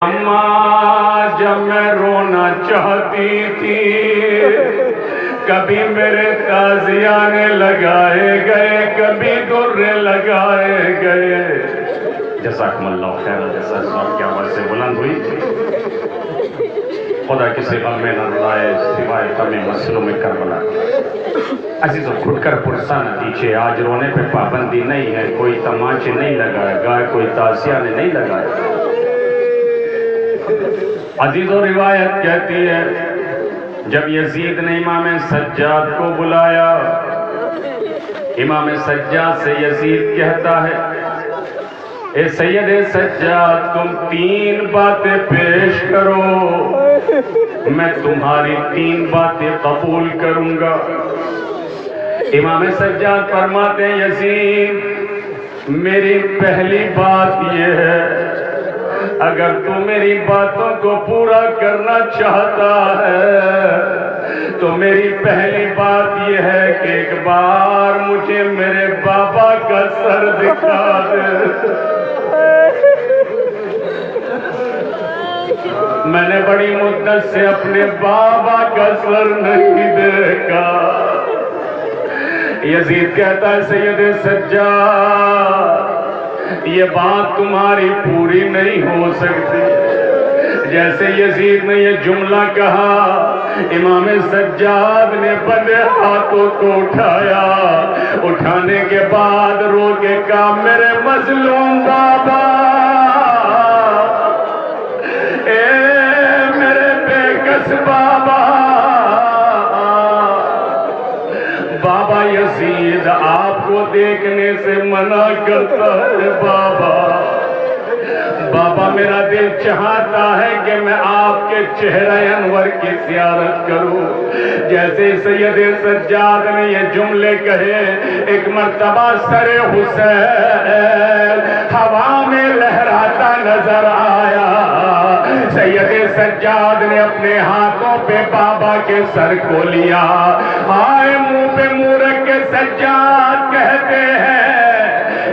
اماں جب میں رونا چاہتی تھی کبھی میرے تازیانے لگائے گئے کبھی درے لگائے گئے. جزاکم اللہ خیر جیسا کی آواز سے بلند ہوئی. خدا کسی غم میں نہ رلائے سوائے غم مظلوم کربلا. عزیزو گھٹ کر پرسا نہ دیجئے آج رونے پہ پابندی نہیں ہے. کوئی تماچے نہیں لگائے گا کوئی تازیانے نہیں لگائے. عزیزو روایت کہتی ہے جب یزید نے امام سجاد کو بلایا امام سجاد سے یزید کہتا ہے اے سید سجاد تم 3 باتیں پیش کرو میں تمہاری 3 باتیں قبول کروں گا. امام سجاد فرماتے ہیں یزید میری پہلی بات یہ ہے اگر تو میری باتوں کو پورا کرنا چاہتا ہے تو میری پہلی بات یہ ہے کہ ایک بار مجھے میرے بابا کا سر دکھا دے. میں نے بڑی مدت سے اپنے بابا کا سر نہیں دیکھا. یزید کہتا ہے سید سجاد یہ بات تمہاری پوری نہیں ہو سکتی. جیسے یزید نے یہ جملہ کہا امام سجاد نے بندے ہاتھوں کو اٹھایا. اٹھانے کے بعد رو کے کہا میرے مظلوم بابا اے میرے بے کس بابا. بابا یزید آپ کو دیکھنے سے منع کرتا ہے. بابا میرا دل چاہتا ہے کہ میں آپ کے چہرہ انور کی زیارت کروں. جیسے سید سجاد نے یہ جملے کہے ایک مرتبہ سر حسین ہوا میں لہراتا نظر آیا. سید سجاد نے اپنے ہاتھوں پہ بابا کے سر کو لیا. آئے منہ پہ منہ رکھ کے سجاد کہتے ہیں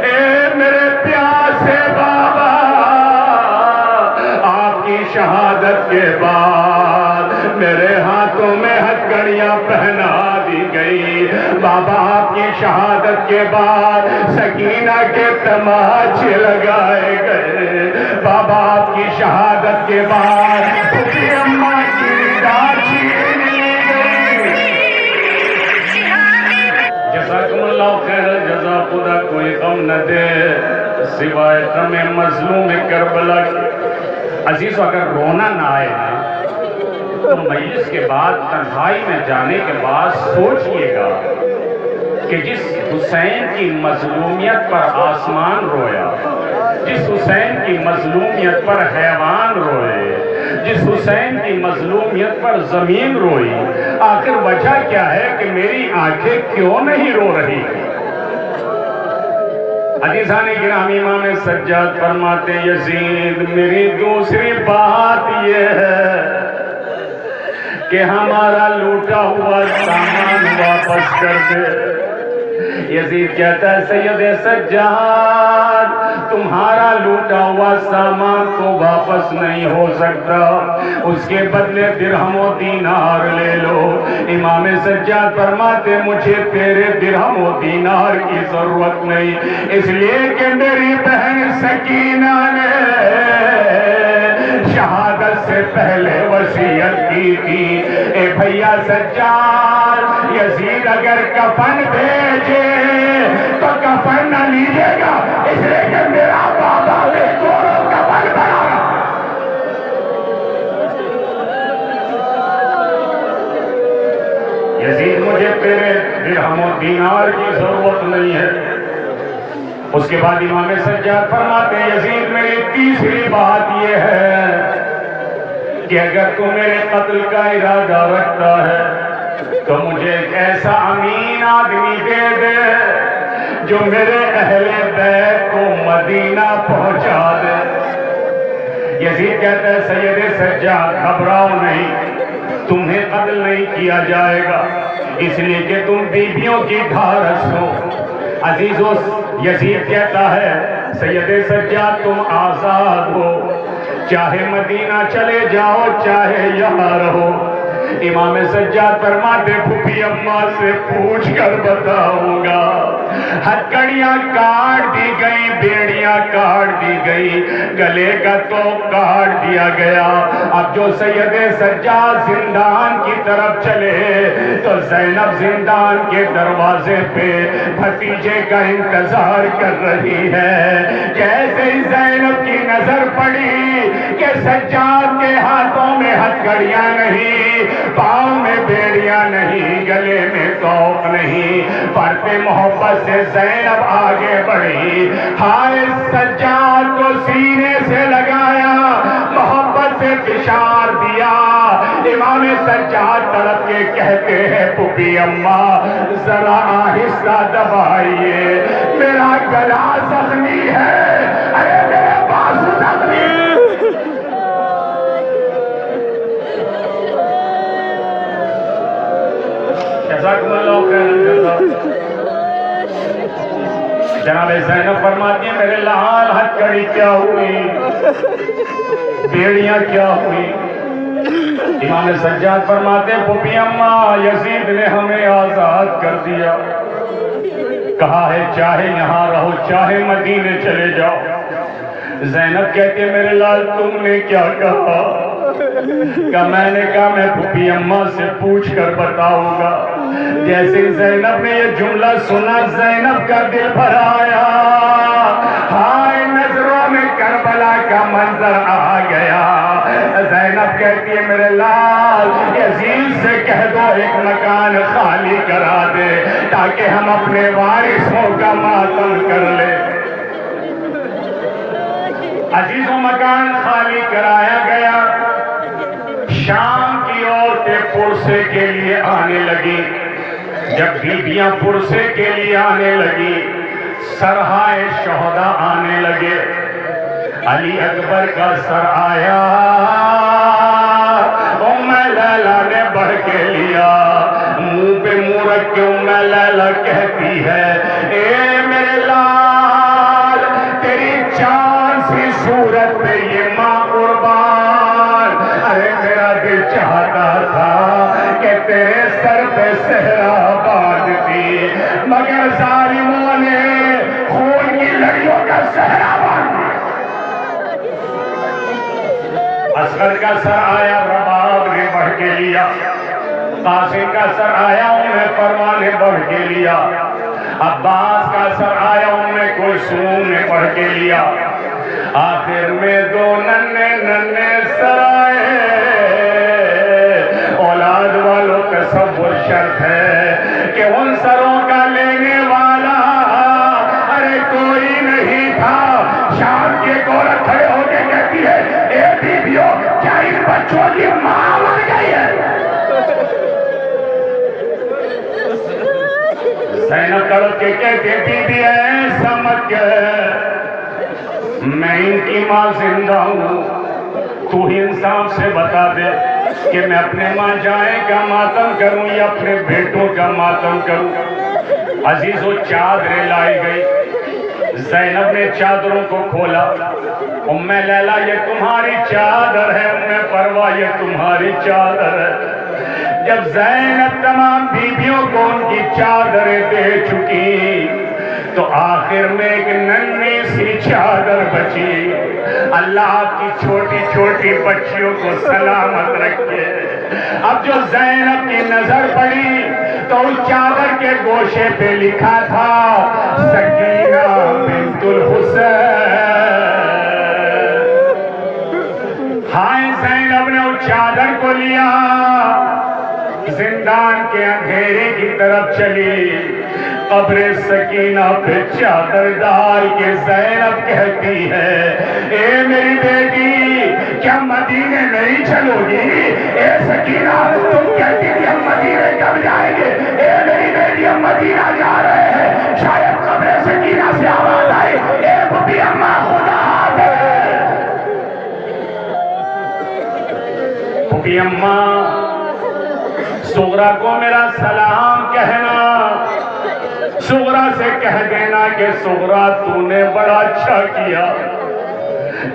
اے میرے پیاسے بابا آپ کی شہادت کے بعد میرے ہاتھوں میں ہتھکڑیاں پہنا دی گئی. بابا آپ کی شہادت کے بعد سکینہ کے تماچے لگائے گئے. بابا آپ کی شہادت کے بعد اماں کی ڈاچی لی گئی. جزاکم اللہ خیر جزا. خدا کوئی غم نہ دے سوائے غم مظلوم کربلا. عزیزو اگر رونا نہ آئے نا تو مجلس کے بعد تنہائی میں جانے کے بعد سوچئے گا کہ جس حسین کی مظلومیت پر آسمان رویا جس حسین کی مظلومیت پر حیوان روئے جس حسین کی مظلومیت پر زمین روئی آخر وجہ کیا ہے کہ میری آنکھیں کیوں نہیں رو رہی. عزیزان گرامی امام سجاد فرماتے یزید میری دوسری بات یہ ہے کہ ہمارا لوٹا ہوا سامان واپس کر دے. یزید کہتا ہے سید سجاد تمہارا لوٹا ہوا سامان تو واپس نہیں ہو سکتا اس کے بدلے درہم و دینار لے لو. امام سجاد فرماتے مجھے تیرے درہم و دینار کی ضرورت نہیں اس لیے کہ میری بہن سکینہ نے شہادت سے پہلے وصیت کی تھی. اے بھیا سجاد یزید اگر کفن بھیجے تو کفن نہ لیجیے گا اس لیے کہ میرا بابا نے دونوں کفن بنایا. یزید مجھے تیرے درہم و دینار کی ضرورت نہیں ہے. اس کے بعد امام سجاد فرماتے یزید میری تیسری بات یہ ہے کہ اگر تو میرے قتل کا ارادہ رکھتا ہے تو مجھے ایک ایسا امین آدمی دے دے جو میرے اہل بیت کو مدینہ پہنچا دے. یزید کہتا ہے سید سجاد گھبراؤ نہیں تمہیں قتل نہیں کیا جائے گا اس لیے کہ تم بیویوں کی ڈھارس ہو. عزیزو یزید کہتا ہے سید سجاد تم آزاد ہو چاہے مدینہ چلے جاؤ چاہے یہاں رہو. امام سجاد فرماتے پھوپھی اماں سے پوچھ کر بتاؤں گا. ہتھکڑیاں کاٹ دی گئی, بیڑیاں کاٹ دی گئی, گلے کا تو کاٹ دیا گیا. اب جو سید سجاد زندان کی طرف چلے تو زینب زندان کے دروازے پہ بھتیجے کا انتظار کر رہی ہے. جیسے ہی زینب کی نظر پڑی کہ سجاد کے ہاتھوں میں ہتھکڑیاں نہیں, پاؤں میں بیڑیاں نہیں, گلے میں توق نہیں, فرد محبت سے زینب آگے بڑھی. ہائے سجاد کو سینے سے لگایا, محبت سے فشار دیا. امام سجاد تڑپ کے کہتے ہیں پھوپھی اماں ذرا آہستہ دبائیے, میرا گلا زخمی ہے, ارے میرے بازو زخمی. جناب زینب فرماتی ہیں میرے لعال ہتھکڑی کیا ہوئی, بیڑیاں کیا ہوئی. امام سجاد فرماتے ہیں پھوپھی اماں یزید نے ہمیں آزاد کر دیا, کہا ہے چاہے یہاں رہو چاہے مدینے چلے جاؤ. زینب کہتی ہے میرے لال تم نے کیا کہا؟ کہ میں نے کہا میں پھوپھی اماں سے پوچھ کر بتاؤں گا. جیسے زینب نے یہ جملہ سنا زینب کا دل بھر آیا. ہائے نظروں میں کربلا کا منظر آ گیا. زینب کہتی ہے میرے لال یزید سے کہہ دو ایک مکان خالی کرا دے تاکہ ہم اپنے وارثوں کا ماتم کر لیں. عزیزوں مکان خالی کرایا گیا. شام کی عورتیں پرسے کے لیے آنے لگی. جب بیبیاں پرسے کے لیے آنے لگی سرہائے شہداء آنے لگے. علی اکبر کا سر آیا, ام لیلا نے بڑھ کے لیا, منہ پہ منہ رکھ کے ام لیلا کہتی ہے اے میرے لال تیری چاند سی صورت پہ یہ ماں قربان. ارے میرا دل چاہتا تھا کہ تیرے سر پہ صحرا باندھتی, مگر ظالموں نے خون کی لڑیوں کا صحرا باندھ دیا. اصغر کا سر آیا, رباب نے بڑھ کے لیا. قاسم کا سر آیا, انہیں پروان نے بڑھ کے لیا. عباس کا سر آیا, انہیں کلثوم نے بڑھ کے لیا. آخر میں دو ننے ننے سر آئے. اولاد والوں تصور شرط ہے کہ ان سروں کا لینے والا ارے کوئی نہیں تھا. شام کے گورکھ کھڑے ہو کے کہتی ہے اے بیبیوں کیا ان بچوں کی ماں مر گئی ہے؟ زینب تڑپ کے کہتے ہیں بیبی ایسا مت کہہ, میں ان کی ماں زندہ ہوں. تو ہی انصاف سے بتا دے کہ میں اپنے ماں جائے کا ماتم کروں یا اپنے بیٹوں کا ماتم کروں. عزیزو چادریں لائی گئی. زینب نے چادروں کو کھولا. ام لیلا یہ تمہاری چادر ہے, ام پروا یہ تمہاری چادر ہے. جب زینب تمام بیبیوں کو ان کی چادریں دے چکی تو آخر میں ایک ننھی سی چادر بچی. اللہ آپ کی چھوٹی چھوٹی بچیوں کو سلامت رکھے. اب جو زینب کی نظر پڑی تو اس چادر کے گوشے پہ لکھا تھا سکینہ بنت الحسین. ہائے زینب نے اس چادر کو لیا, زندان کے اندھیرے کی طرف چلی. قبر سکینہ پہ چادر ڈال کے زینب کہتی ہے اے میری بیٹی کیا مدینے نہیں چلو گی؟ اے سکینہ تم کہتی تھی ہم مدینے کب جائیں گے؟ اے میری بیٹی ہم مدینہ جا رہے ہیں. شاید قبر سکینہ سے آواز آئے اے پھوپھی اماں خدا حافظ. پھوپھی اماں صغرا کو میرا سلام کہنا, صغرا سے کہہ دینا کہ صغرا تو نے بڑا اچھا کیا.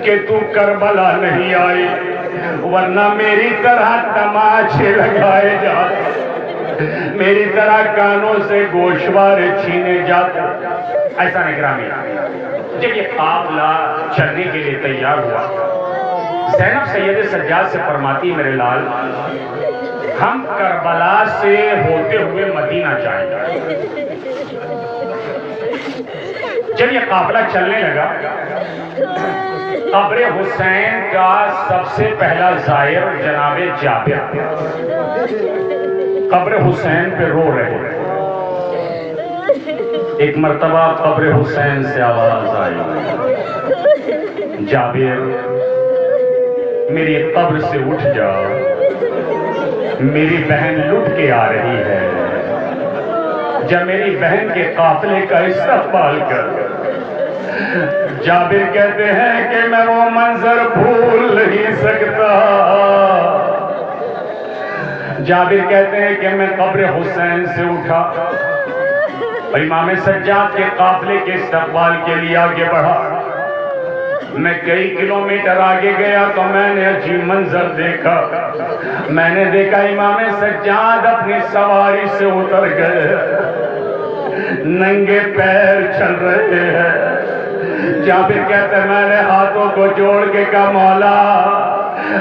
کہ تو کربلا نہیں آئی، ورنہ میری طرح تماچے لگائے جاتے، میری طرح کانوں سے گوشوارے چھینے جاتے۔ ایسا اکرامی جب یہ قافلہ چلنے کے لیے تیار ہوا، زینب سید سجاد سے فرماتی میرے لال ہم کربلا سے ہوتے ہوئے مدینہ جائیں گے۔ جب یہ قافلہ چلنے لگا، قبر حسین کا سب سے پہلا زائر جناب جابر قبر حسین پہ رو رہے۔ ایک مرتبہ قبر حسین سے آواز آئی، جابر میری قبر سے اٹھ جا، میری بہن لٹ کے آ رہی ہے۔ جب میری بہن کے قافلے کا استقبال کر، جابر کہتے ہیں کہ میں وہ منظر بھول نہیں سکتا۔ جابر کہتے ہیں کہ میں قبر حسین سے اٹھا اور امام سجاد کے قافلے کے استقبال کے لیے آگے بڑھا۔ میں کئی کلومیٹر آگے گیا تو میں نے عجیب منظر دیکھا۔ میں نے دیکھا امام سجاد اپنی سواری سے اتر گئے، ننگے پیر چل رہے ہیں۔ جابر کہتے ہیں میں نے ہاتھوں کو جوڑ کے کہا مولا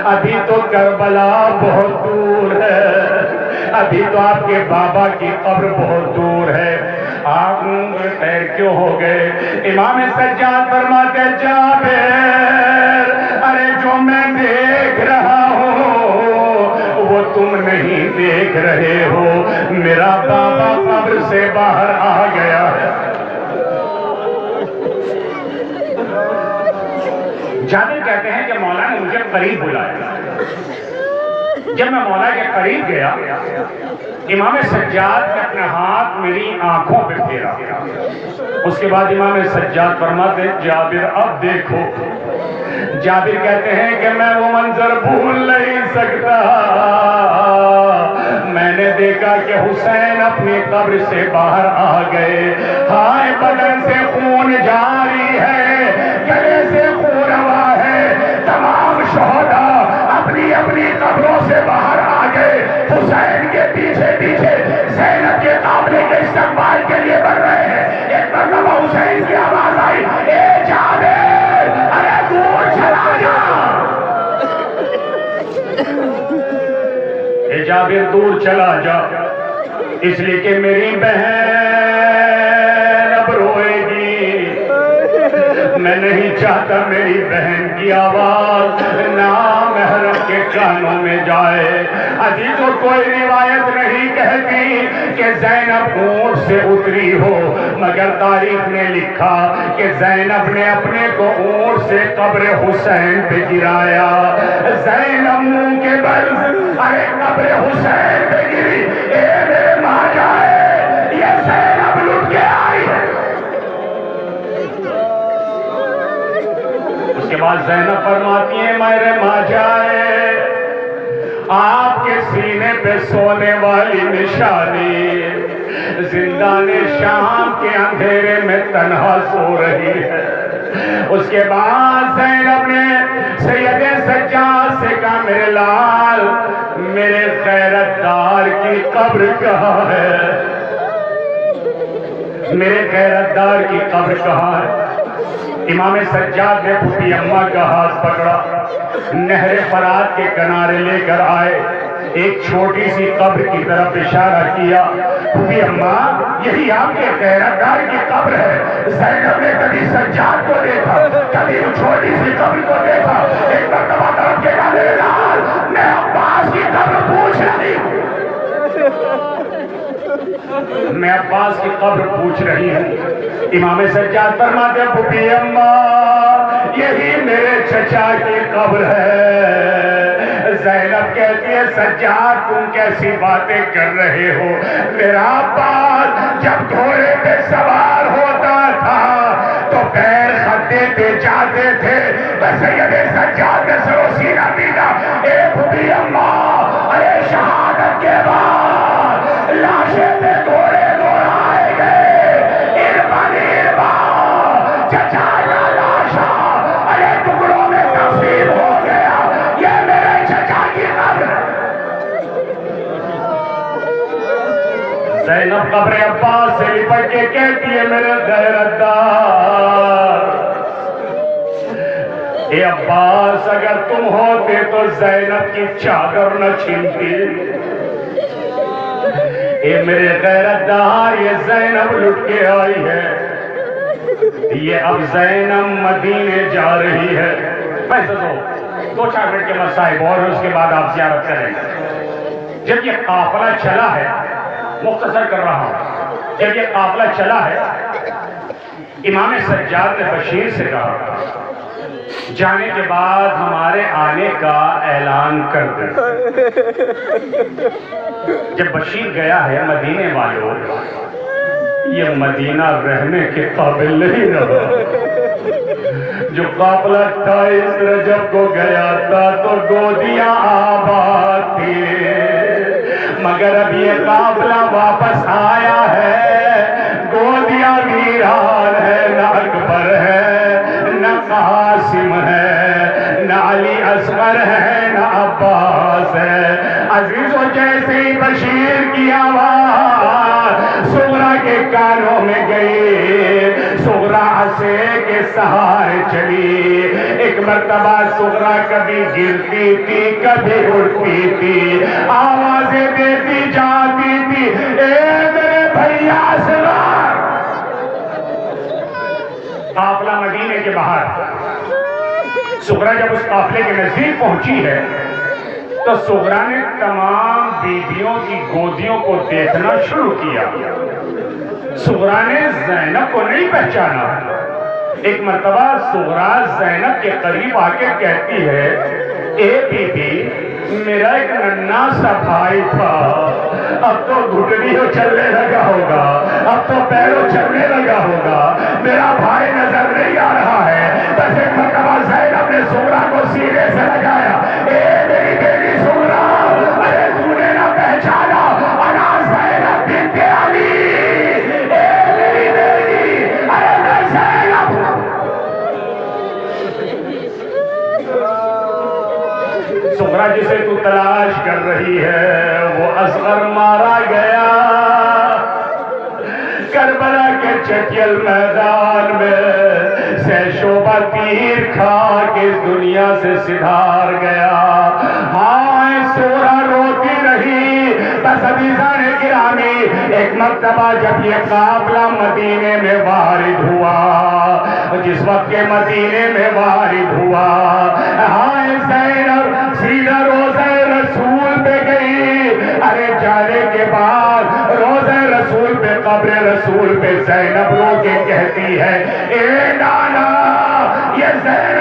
ابھی تو کربلا بہت دور ہے، ابھی تو آپ کے بابا کی قبر بہت دور ہے، آپ پیر کیوں ہو گئے؟ امام سجاد فرماتے جابر ارے جو میں دیکھ رہا ہوں وہ تم نہیں دیکھ رہے ہو، میرا بابا قبر سے باہر آ گیا ہے۔ جابر کہتے ہیں کہ مولا نے مجھے قریب بلایا۔ جب میں مولا کے قریب گیا، امام سجاد نے اپنا ہاتھ میری آنکھوں پہ پھیرا۔ اس کے بعد امام سجاد فرماتے جابر اب دیکھو۔ جابر کہتے ہیں کہ میں وہ منظر بھول نہیں سکتا۔ میں نے دیکھا کہ حسین اپنی قبر سے باہر آ گئے، ہائے بدن سے خون جاری ہے، گلے سے خون ہوا ہے، تمام شہداء اپنی اپنی قبروں سے باہر آ گئے، حسین کے پیچھے پیچھے زینب کے قافلے کے استقبال کے لیے بڑھ رہے ہیں۔ ایک مرتبہ حسین کی آواز آئی اے جابر ارے دور چلا جا، اے جابر دور چلا جا، اس لیے کہ میری بہن اب روئے گی۔ میں نہیں چاہتا میری بہن کی آواز نامحرم کے کانوں میں جائے۔ عزیزوں کوئی روایت نہیں کہتی کہ زینب اونٹ سے اتری ہو، مگر تاریخ نے لکھا کہ زینب نے اپنے کو اونٹ سے قبر حسین پہ گرایا۔ زینب منہ کے بل ارے قبر حسین پہ گری، اے میرے ماں جائے یہ زینب لٹ کے آئی ہے۔ اس کے بعد زینب فرماتی ہیں میرے ماں جائے آپ کے سینے پہ سونے والی نشانی زندان شام کے اندھیرے میں تنہا سو رہی ہے۔ اس کے بعد زینب نے سید سجاد سے کہا میرے لال میرے غیرت دار کی قبر کہاں ہے؟ میرے غیرت دار کی قبر کہاں ہے؟ امام سجاد نے پھوپھی اماں کا ہاتھ پکڑا، نہر فرات کے کنارے لے کر آئے، ایک چھوٹی سی قبر کی طرف اشارہ کیا، پھوپھی اماں یہی آپ کے غیرت دار کی قبر ہے۔ زینب نے کبھی سجاد کو دیکھا، کبھی وہ چھوٹی سی قبر کو دیکھا، ایک مرتبہ طرف کے کہا میرے لال میں عباس کی قبر پوچھ رہی ہوں، میں عباس کی قبر پوچھ رہی ہوں۔ امام سجاد فرماتے ہیں پھوپھی اماں یہی میرے چچا کی قبر ہے۔ زینب کہتی ہے سجاد تم کیسی باتیں کر رہے ہو؟ میرا عباس جب گھوڑے پہ سوار ہوتا تھا تو پیر خطے پہ جاتے تھے، بس سید سجاد کا سر و سینہ پیٹا۔ اے پھوپھی اماں ارے شہادت کے بعد لاشیں پہ گھوڑے دوڑائے گئے، چچا کا لاشا ارے ٹکڑوں میں زینب قبر عباس سے لپٹ کے کہتی ہے میرے غیرتدار، اے عباس اگر تم ہوتے تو زینب کی چادر نہ چھینتی۔ اے میرے غیرتدار، یہ زینب لٹ کے آئی ہے، یہ اب زینب مدینے جا رہی ہے۔ پیسے دو چار منٹ کے مصائب اور اس کے بعد آپ زیارت کریں۔ جب یہ قافلہ چلا ہے، مختصر کر رہا ہوں، جب یہ قافلہ چلا ہے، امام سجاد نے بشیر سے کہا جانے کے بعد ہمارے آنے کا اعلان کر دیں۔ جب بشیر گیا ہے مدینے والوں، یہ مدینہ رہنے کے قابل نہیں رہا۔ جو قافلہ 28 رجب کو گیا تھا تو گودیاں آباد تھی، مگر اب یہ قافلہ واپس آیا ہے، گودیاں ویران ہے، نہ اکبر ہے، نہ قاسم ہے، نہ علی اصغر ہے، نہ عباس ہے۔ عزیزوں، جیسے ہی بشیر کی آواز صغرا کے کانوں میں گئی، صغرا عصے کے سہارے چلی۔ ایک مرتبہ صغرا کبھی گرتی تھی، کبھی اڑتی تھی، آوازیں دیتی جاتی تھی، اے میرے بھیا اصغر۔ قافلہ مدینے کے باہر، صغرا جب اس قافلے کے نزدیک پہنچی ہے تو صغرا نے تمام بیویوں کی گودیوں کو دیکھنا شروع کیا۔ صغرا نے زینب کو نہیں پہچانا۔ ایک مرتبہ صغرا زینب کے قریب آ کے کہتی ہے، اے بی بی، میرا ایک ننھا سا بھائی تھا، اب تو گھٹنیوں چلنے لگا ہوگا، اب تو پیروں چلنے لگا ہوگا، میرا بھائی نظر نہیں آ رہا ہے۔ بس ایک مرتبہ زینب نے صغرا کو سینے سے لگایا، اے میری بیٹی صغرا، ارے تو نے نہ پہچانا، انا زینب بنت علی، اے میری بیٹی، ارے میں زینب ہوں۔ صغرا جسے تو تلاش کر رہی ہے وہ اصغر مارا گیا کربلا کے چچل میدان میں، سے شعبہ تیر کھا کے دنیا سے سدھار گیا۔ ہاں صغرا روتی رہی۔ بس عزیزان گرامی، ایک مرتبہ جب یہ قافلہ مدینے میں وارد ہوا، جس وقت کے مدینے میں وارد ہوا، ہاں زینب سیدھا روضہ رسول پہ گئی۔ ارے جانے کے بعد روضہ رسول پہ، قبر رسول پہ زینب رو کے کہتی ہے، اے نانا، یہ زینب